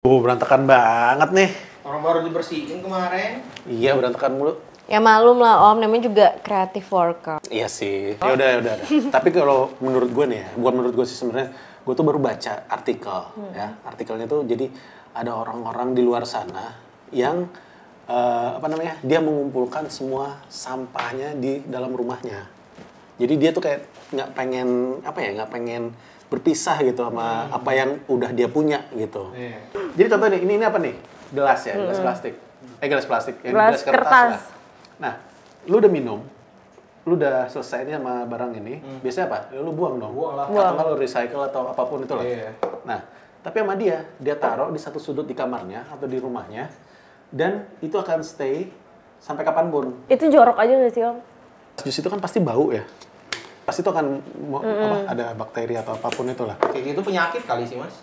Berantakan banget nih. Orang baru dibersihin kemarin. Iya, berantakan mulu. Ya malum lah Om, namanya juga creative worker. Iya sih. Ya udah. Tapi kalau menurut gue nih ya, bukan menurut gue sih sebenarnya, gue tuh baru baca artikel ya. Artikelnya tuh jadi ada orang-orang di luar sana yang dia mengumpulkan semua sampahnya di dalam rumahnya. Jadi dia tuh kayak nggak pengen berpisah gitu sama apa yang udah dia punya gitu. Iya. Jadi contoh nih, ini apa nih? Gelas ya, gelas plastik. Gelas plastik. Gelas kertas. lah. Nah, lu udah minum, lu udah selesai nih sama barang ini, biasanya apa? Ya lu buang dong. Buang lah. Atau nggak lu recycle atau apapun itu lah. Iya. Nah, tapi sama dia taruh di satu sudut di kamarnya atau di rumahnya, dan itu akan stay sampai kapanpun. Itu jorok aja nggak sih Om? Jus itu kan pasti bau ya. Pasti itu akan ada bakteri atau apapun itulah. Kayak gitu penyakit kali sih, Mas.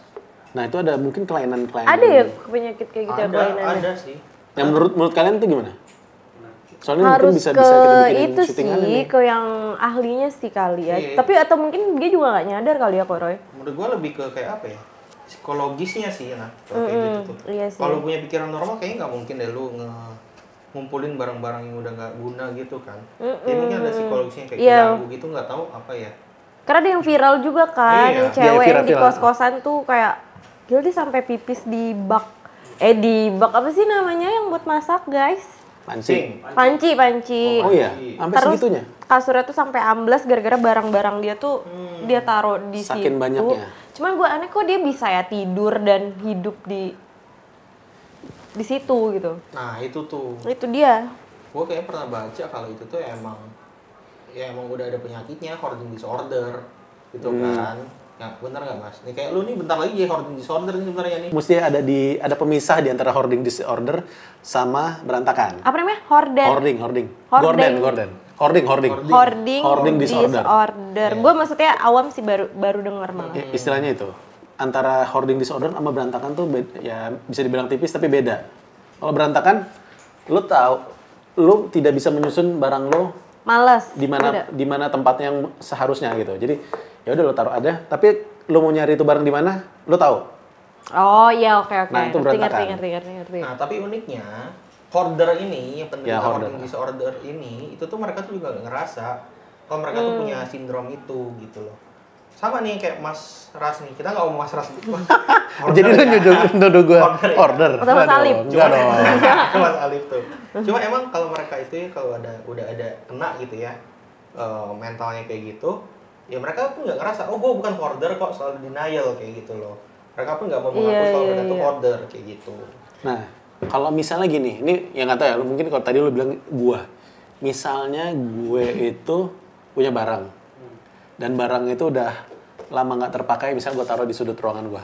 Nah, itu ada mungkin kelainan-kelainan. Ada ya penyakit kayak gitu ya kelainannya? Ada sih. Yang menurut kalian itu gimana? Soalnya Harus mungkin bisa ke kita bikinin itu syutingan sih, nih. ke yang ahlinya sih kali ya. Iya. Tapi atau mungkin dia juga nggak nyadar kali ya Kok Roy? Menurut gua lebih ke kayak apa ya? Psikologisnya sih, nah. Kayak gitu tuh. Iya sih. Kalau punya pikiran normal kayaknya nggak mungkin deh lu ngumpulin barang-barang yang udah nggak guna gitu kan. Ya mungkin ada psikologisnya kayak Iya. ganggu gitu, nggak tahu apa ya. Karena ada yang viral juga kan, Iya. yang cewek Iya, yang di viral. kos-kosan tuh kayak gila dia sampai pipis di bak. Di bak apa sih namanya yang buat masak, guys? Pancing. Panci. Oh iya, sampai Terus segitunya. kasurnya tuh sampai amblas gara-gara barang-barang dia tuh dia taruh di Saking situ. banyaknya. Cuman gue aneh kok dia bisa ya tidur dan hidup di situ gitu. Nah, itu tuh. Itu dia. Gua kayak pernah baca kalau itu tuh emang udah ada penyakitnya, hoarding disorder gitu kan. Ya, bener nggak Mas? Nih kayak lu nih bentar lagi ya hoarding disorder nih sebenarnya nih. Mesti ada pemisah di antara hoarding disorder sama berantakan. Apa namanya? Horden. Hoarding. Horden. Gordon. Hoarding. Hoarding disorder. Gue maksudnya awam sih baru denger malah. Ya, istilahnya itu. Antara hoarding disorder sama berantakan tuh ya bisa dibilang tipis tapi beda. Kalau berantakan, lu tahu, lu tidak bisa menyusun barang lu Males. di mana tempatnya yang seharusnya gitu. Jadi ya udah lu taruh ada, tapi lu mau nyari itu barang di mana, lu tahu. Oh iya oke. Nah, itu berantakan. Ngerti. Nah, tapi uniknya hoarder ini, yang penderita hoarder. hoarding disorder ini, itu tuh mereka tuh juga nggak ngerasa kalau mereka tuh punya sindrom itu gitu loh. Sama nih kayak Mas Ras nih, kita nggak ngomong Mas Ras gitu. Jadi lu nuduh gue order. Atau Mas Enggak Alif. dong, enggak dong. Itu Mas Alif tuh. Cuma emang kalau mereka itu ya kalau udah ada kena gitu ya mentalnya kayak gitu, ya mereka pun nggak ngerasa, oh gue bukan hoarder kok, selalu denial kayak gitu loh. Mereka pun nggak mau mengakui kalau mereka tuh hoarder kayak gitu. Nah, kalau misalnya gini, ini yang nggak tahu ya, mungkin kalau tadi lu bilang gua. Misalnya gue itu punya barang. Dan barang itu udah lama nggak terpakai, misalnya gue taruh di sudut ruangan gue.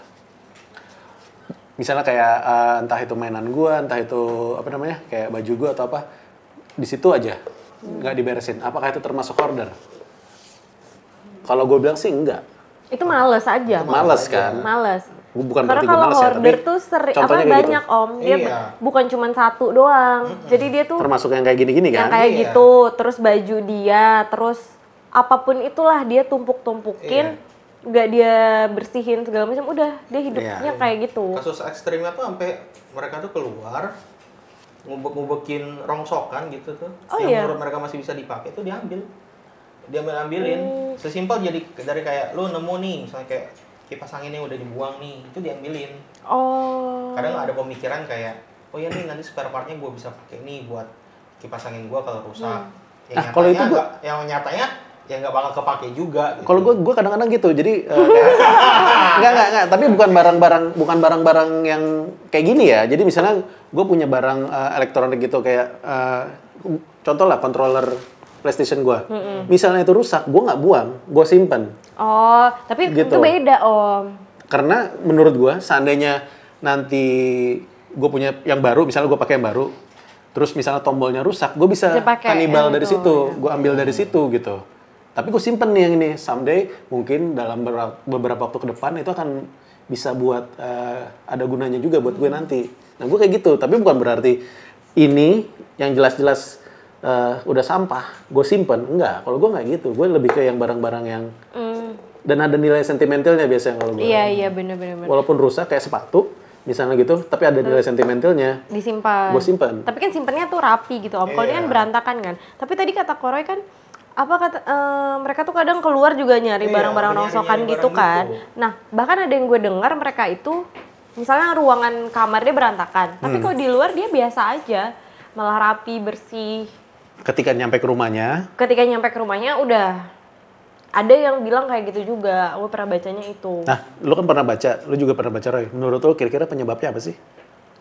Misalnya kayak entah itu mainan gue, entah itu kayak baju gue atau apa, di situ aja nggak diberesin. Apakah itu termasuk hoarder? Kalau gue bilang sih enggak. Itu males aja. Males kan? Males. Bukan Karena berarti gue kalau males ya, tapi hoarder tuh contohnya kayak banyak gitu. Om. Dia Iya. bukan cuma satu doang. Jadi dia tuh Termasuk yang kayak gini-gini yang kan? kayak Iya. gitu, terus baju dia, terus apapun itulah dia tumpuk-tumpukin, nggak dia bersihin segala macam, udah dia hidupnya Iya. kayak gitu. Kasus ekstrimnya tuh sampai mereka tuh keluar ngubek-ngubekin rongsokan gitu tuh, Oh, yang iya? menurut mereka masih bisa dipakai tuh diambilin. Sesimpel jadi dari kayak lu nemu nih, misalnya kayak kipas anginnya udah dibuang nih, itu diambilin. Oh. Kadang ada pemikiran kayak, oh ya nih nanti spare partnya gue bisa pakai nih buat kipas angin gue kalau rusak. Nah, kalau itu yang nyatanya ya nggak bakal kepake juga. Gitu. Kalau gue kadang-kadang gitu, jadi enggak, tapi bukan barang-barang yang kayak gini ya. Jadi misalnya gue punya barang elektronik gitu kayak contoh lah controller PlayStation gue. Misalnya itu rusak, gue nggak buang, gue simpen. Oh, tapi Gitu. itu beda Om. Karena menurut gue, seandainya nanti gue punya yang baru, misalnya gue pakai yang baru, terus misalnya tombolnya rusak, gue bisa Dipakai kanibal yang dari itu, situ, ya. gue ambil dari situ gitu. Tapi gue simpen nih yang ini, someday mungkin dalam beberapa waktu ke depan itu akan bisa buat ada gunanya juga buat gue nanti. Nah gue kayak gitu, tapi bukan berarti ini yang jelas-jelas udah sampah, gue simpen. Enggak, kalau gue nggak gitu, gue lebih ke yang barang-barang yang dan ada nilai sentimentalnya biasanya kalau gue. Iya bener. Walaupun rusak kayak sepatu, misalnya gitu, tapi ada nilai sentimentalnya, disimpan. gue simpan. Tapi kan simpennya tuh rapi gitu Om. Kalau ini kan berantakan kan. Tapi tadi kata Koroy kan mereka tuh kadang keluar juga nyari barang-barang rongsokan gitu kan. Nah, bahkan ada yang gue dengar mereka itu misalnya ruangan kamar dia berantakan, tapi kalau di luar dia biasa aja, malah rapi, bersih. Ketika nyampe ke rumahnya udah ada yang bilang kayak gitu juga. Gue pernah bacanya itu. Nah, lu kan pernah baca, lu juga pernah baca Roy. Menurut lu kira-kira penyebabnya apa sih?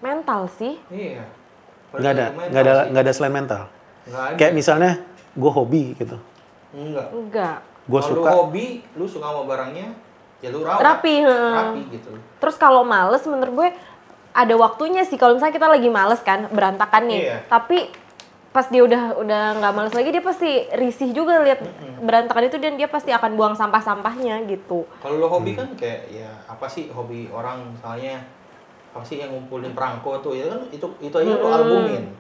Mental sih. Iya. Nggak ada selain mental. Nggak ada. Kayak misalnya gue hobi gitu. Enggak. Gue Kalau suka. lu hobi, lu suka sama barangnya, ya lu rawat. Rapi gitu. Terus kalau males menurut gue ada waktunya sih. Kalau misalnya kita lagi males kan, berantakan nih. Iya. Tapi pas dia udah nggak males lagi, dia pasti risih juga lihat berantakan itu, dan dia pasti akan buang sampah-sampahnya gitu. Kalau lo hobi kan kayak ya apa sih hobi orang misalnya apa sih yang ngumpulin perangko tuh ya kan itu aja lo albumin.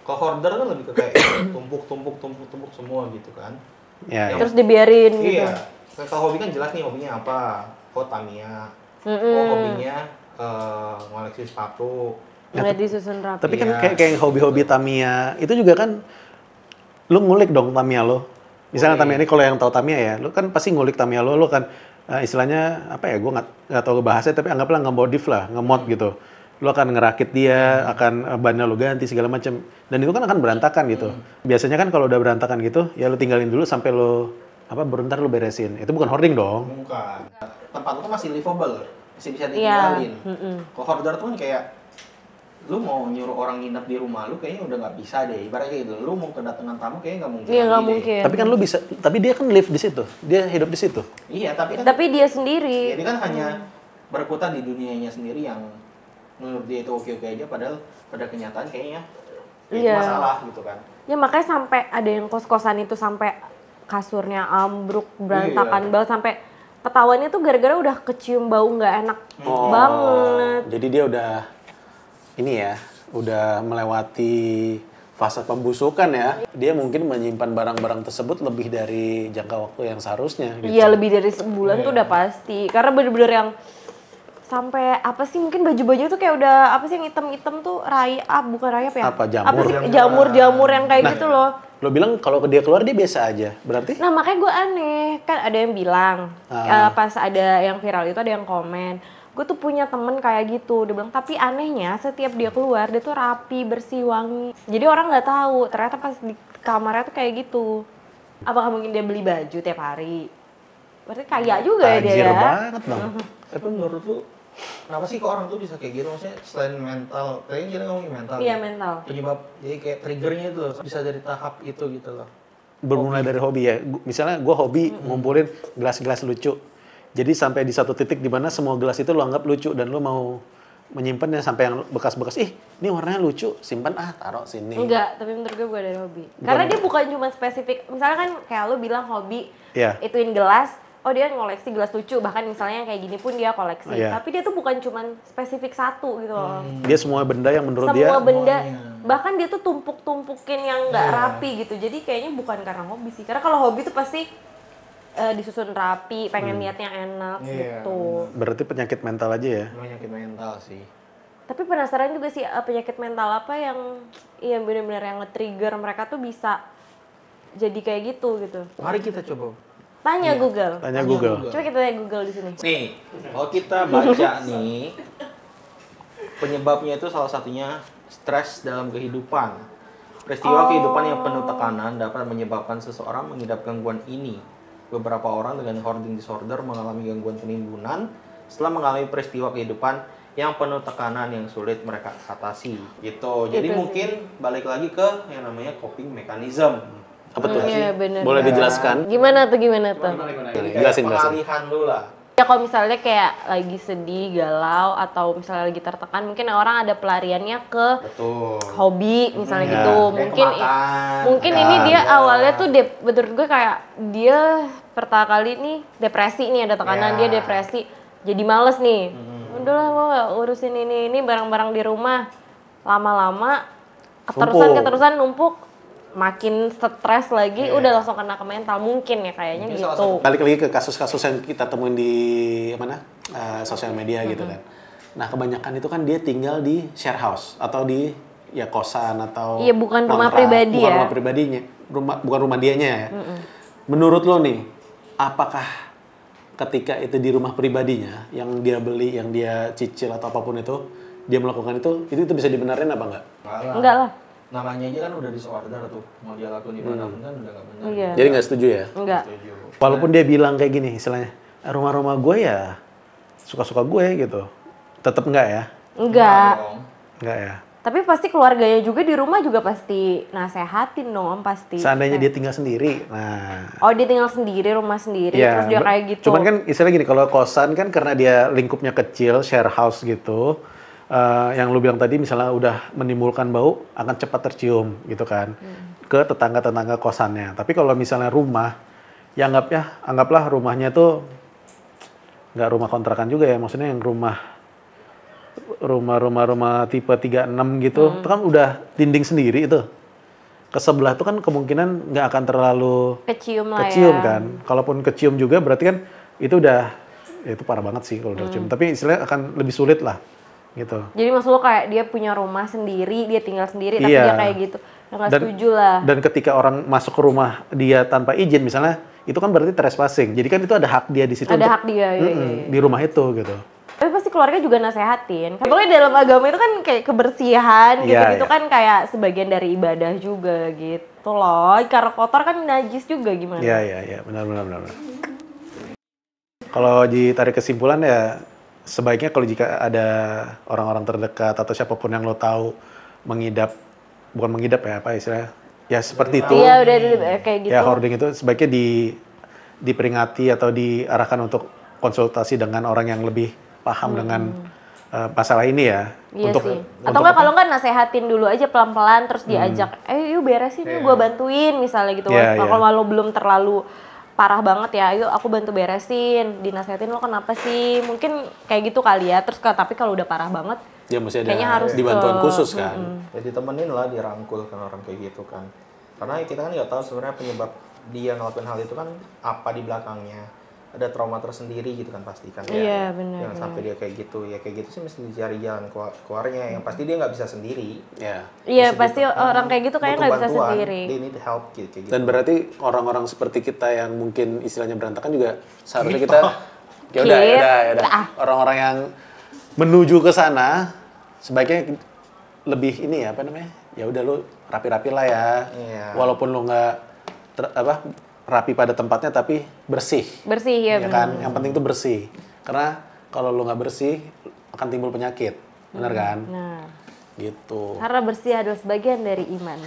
Kalau hoarder kan lebih ke kayak tumpuk semua gitu kan. Ya, Terus dibiarin gitu. Iya. Kalau hobi kan jelas nih hobinya apa. Oh Tamiya. Oh hobinya ngoleksi sepatu. Nggak disusun rapi. Tapi kan kayak hobi-hobi Tamiya itu juga kan lu ngulik dong Tamiya lo. Misalnya Tamiya ini, kalau yang tahu Tamiya ya, lu kan pasti ngulik Tamiya lo kan istilahnya apa ya, gue nggak tahu bahasanya, tapi anggaplah nge-modif lah, nge-mod gitu. Lu akan ngerakit dia, akan bannya lu ganti segala macam, dan itu kan akan berantakan gitu. Biasanya kan kalau udah berantakan gitu, ya lu tinggalin dulu sampai lu bentar lu beresin. Itu bukan hoarding dong. Bukan. Tempat lu tuh masih livable, masih bisa ditinggalin. Kalau hoarder tuh kan kayak lu mau nyuruh orang nginep di rumah lu kayaknya udah nggak bisa deh. Ibaratnya gitu, lu mau kedatangan tamu kayaknya nggak mungkin. Iya, nggak mungkin. Tapi kan lu bisa, tapi dia kan live di situ, dia hidup di situ. Iya, tapi dia sendiri. dia kan hanya berkutat di dunianya sendiri yang menurut dia itu oke-oke aja, padahal pada kenyataan kayaknya itu masalah gitu kan. Ya makanya sampai ada yang kos-kosan itu sampai kasurnya ambruk, berantakan banget, sampai ketahuannya tuh gara-gara udah kecium bau nggak enak banget. Jadi dia udah ini ya, udah melewati fase pembusukan ya. Dia mungkin menyimpan barang-barang tersebut lebih dari jangka waktu yang seharusnya gitu. Iya, lebih dari sebulan tuh udah pasti. Karena bener-bener yang sampai apa sih, mungkin baju-baju tuh kayak udah apa sih yang hitam-hitam tuh bukan rayap ya? Apa, jamur? Apa sih jamur-jamur yang kayak gitu loh. Lo bilang kalau dia keluar dia biasa aja, berarti? Nah makanya gue aneh, kan ada yang bilang pas ada yang viral itu ada yang komen, gue tuh punya temen kayak gitu, dia bilang tapi anehnya setiap dia keluar dia tuh rapi, bersih, wangi. Jadi orang nggak tahu ternyata pas di kamarnya tuh kayak gitu. Apakah mungkin dia beli baju tiap hari? Berarti kaya juga ya dia ya. Tajir banget dong. Tapi menurut lu kenapa sih kok orang tuh bisa kayak gitu? Maksudnya selain mental, kayaknya kita ngomongin mental. Iya, gitu. mental. Penyebab, jadi kayak triggernya itu loh, bisa dari tahap itu gitu loh. Bermulai dari hobi ya. Misalnya gue hobi ngumpulin gelas-gelas lucu. Jadi sampai di satu titik di mana semua gelas itu lo anggap lucu dan lo mau menyimpannya sampai yang bekas-bekas. Ini warnanya lucu, simpan taruh sini. Enggak, tapi menurut gue bukan dari hobi. Karena dia bukan cuma spesifik. Misalnya kan kayak lo bilang hobi, ituin gelas. Oh dia ngoleksi gelas lucu, bahkan misalnya kayak gini pun dia koleksi. Tapi dia tuh bukan cuman spesifik satu gitu loh. Dia semua benda yang menurut dia. Semua benda, bahkan dia tuh tumpuk-tumpukin yang nggak rapi gitu. Jadi kayaknya bukan karena hobi sih. Karena kalau hobi tuh pasti disusun rapi, pengen liatnya enak gitu. Berarti penyakit mental aja ya? Penyakit mental sih. Tapi penasaran juga sih penyakit mental apa yang benar-benar yang nge-trigger mereka tuh bisa jadi kayak gitu. Mari kita coba. Tanya Google. Tanya Google. Coba kita tanya Google di sini. Nih, kalau kita baca nih, penyebabnya itu salah satunya stres dalam kehidupan. Peristiwa kehidupan yang penuh tekanan dapat menyebabkan seseorang mengidap gangguan ini. Beberapa orang dengan hoarding disorder mengalami gangguan penimbunan setelah mengalami peristiwa kehidupan yang penuh tekanan yang sulit mereka atasi. Gitu. Jadi mungkin balik lagi ke yang namanya coping mechanism. Apa tuh? Iya, bener. Boleh dijelaskan? Gimana tuh? Jadi Jelasin. pengalihan dulu lah. Ya kalau misalnya kayak lagi sedih, galau, atau misalnya lagi tertekan, mungkin orang ada pelariannya ke hobi misalnya gitu. Mungkin ini dia awalnya tuh menurut gue kayak dia pertama kali nih depresi nih, ada tekanan dia depresi, jadi males nih. Udahlah gue gak urusin ini barang-barang di rumah. Lama-lama keterusan numpuk. Makin stres lagi, udah langsung kena ke mental mungkin ya kayaknya gitu. Balik lagi ke kasus-kasus yang kita temuin di sosial media gitu kan. Nah, kebanyakan itu kan dia tinggal di share house atau di ya kosan atau Iya, bukan rumah kontrak, pribadi bukan ya. rumah pribadinya, bukan rumah dianya ya. Menurut lo nih, apakah ketika itu di rumah pribadinya yang dia beli, yang dia cicil atau apapun itu, dia melakukan itu bisa dibenerin apa enggak? Enggak lah. Namanya aja kan udah disorder tuh, mau dia lakuin di mana pun kan udah nggak benar. Iya. Jadi nggak setuju ya? Enggak. Walaupun dia bilang kayak gini, istilahnya rumah-rumah gue ya suka-suka gue gitu, tetap enggak ya? Enggak. Enggak ya? Tapi pasti keluarganya juga di rumah juga pasti nasehatin dong, pasti. Seandainya dia tinggal sendiri, nah. Oh, dia tinggal sendiri, rumah sendiri, Ya, terus dia kayak gitu. Cuman kan istilah gini, kalau kosan kan karena dia lingkupnya kecil, share house gitu, yang lu bilang tadi misalnya udah menimbulkan bau, akan cepat tercium gitu kan, ke tetangga-tetangga kosannya. Tapi kalau misalnya rumah, ya anggaplah rumahnya tuh nggak rumah kontrakan juga ya, maksudnya yang rumah tipe 36 gitu, itu kan udah dinding sendiri itu. Ke sebelah tuh kan kemungkinan nggak akan terlalu kecium lah kecium ya. kan. Kalaupun kecium juga berarti kan itu udah, ya itu parah banget sih kalau udah kecium. Tapi istilahnya akan lebih sulit lah gitu. Jadi maksud lo kayak dia punya rumah sendiri, dia tinggal sendiri, tapi Iya. dia kayak gitu. Nggak setuju lah. Dan ketika orang masuk ke rumah dia tanpa izin misalnya, itu kan berarti trespassing. Jadi kan itu ada hak dia di situ. Ada hak dia, iya. Di rumah itu gitu. Tapi pasti keluarga juga nasehatin. Pokoknya dalam agama itu kan kayak kebersihan gitu-gitu Iya. kan kayak sebagian dari ibadah juga gitu loh. Karena kotor kan najis juga gimana? Iya, benar. Kalau ditarik kesimpulan ya, sebaiknya kalau jika ada orang-orang terdekat atau siapapun yang lo tahu bukan mengidap ya, apa istilahnya, ya seperti itu. Iya, udah kayak gitu. Ya hoarding itu sebaiknya diperingati atau diarahkan untuk konsultasi dengan orang yang lebih paham dengan masalah ini ya. Iya sih. Atau enggak kalau enggak nasehatin dulu aja pelan-pelan terus diajak, yuk beresin yuk gue bantuin misalnya gitu. Kalau lo belum terlalu parah banget ya, yuk aku bantu beresin, dinasehatin lo kenapa sih? Mungkin kayak gitu kali ya. Terus tapi kalau udah parah banget, ya mesti kayaknya ada harus dibantuan khusus kan. Ya ditemenin lah, dirangkul kan orang kayak gitu kan. Karena kita kan nggak tahu sebenarnya penyebab dia ngelakuin hal itu kan apa di belakangnya. Ada trauma tersendiri gitu kan pasti kan. Iya, benar. Jangan sampai dia kayak gitu. Ya kayak gitu sih mesti dicari jalan keluarnya. Yang pasti dia nggak bisa sendiri. Iya, pasti orang kayak gitu kayaknya nggak bisa bantuan, sendiri. They need help gitu, kayak gitu. Dan berarti orang-orang seperti kita yang mungkin istilahnya berantakan juga seharusnya kita ya udah. Orang-orang yang menuju ke sana sebaiknya lebih ini ya, apa namanya? Ya udah lu rapi-rapi lah ya. Iya. Walaupun lu nggak rapi pada tempatnya tapi bersih. Bersih ya, kan? Yang penting tuh bersih. Karena kalau lu nggak bersih akan timbul penyakit. Benar kan? Nah, Gitu. karena bersih adalah sebagian dari iman.